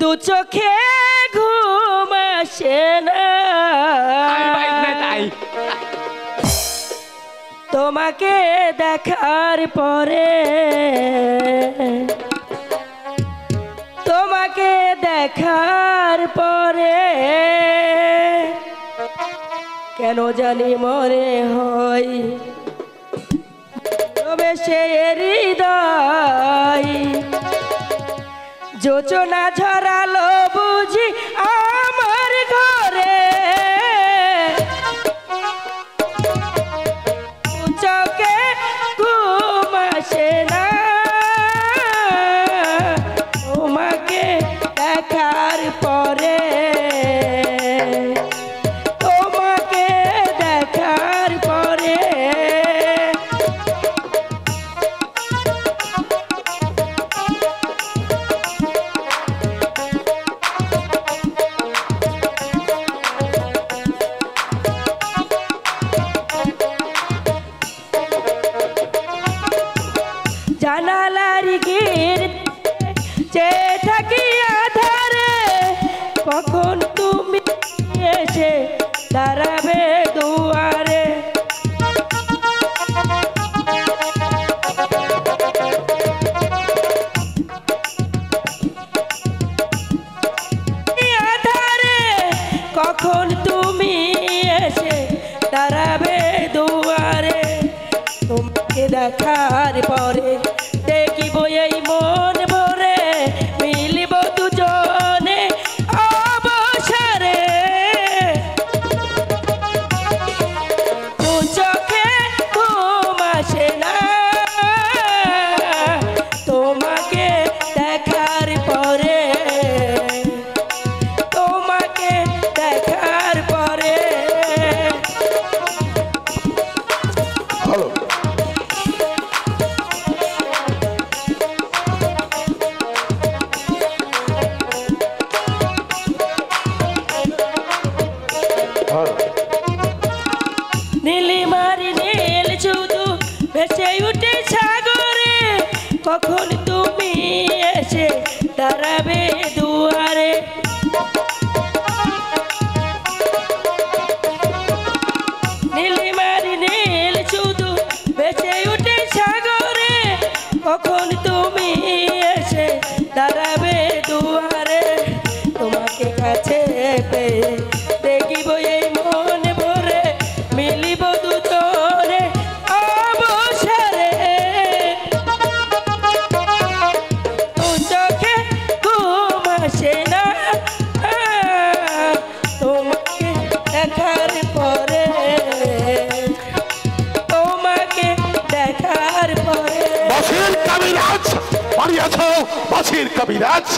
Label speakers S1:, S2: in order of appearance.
S1: দু চোখে ঘুম আসে না তোমাকে দেখার পরে, তোমাকে দেখার পরে কেন জানি মনে হয় সে হৃদয় যোচনা ঝরালো বুঝি আমার ঘরে, চোখে ঘুম আসে না তোমাকে দেখার পরে, তোমাকে দেখার পরে জানালার গির চেয়ে থাকি আধারে, কখন তুমি এসে দাঁড়াবে দুয়ারে, আধারে কখন তুমি এসে দাঁড়াবে দুয়ারে, তোমাকে দেখার পরে দেখিব এই মন ভরে মিলিব দুজনে অবসরে, দু চোখে ঘুম আসে না তোমাকে দেখার পরে, তোমাকে দেখার পরে। নীলিমারি নীল শুধু ভেসে উঠে সাগরে, কখন তুমি এসে দাঁড়াবে দুয়ারে, নীলিমারি নীল শুধু ভেসে উঠে সাগরে, কখন তুমি এসে দাঁড়াবে দুয়ারে, তোমাকে কাছে পেয়ে দেখিব এই মন ভরে মিলিব দুজনে অবসরে, দু চোখে ঘুম আসে না তোমাকে দেখার পরে, তোমাকে দেখার পরে।
S2: বাসির কবিরাজ বাড়ি আছো, বাসির কবিরাজ।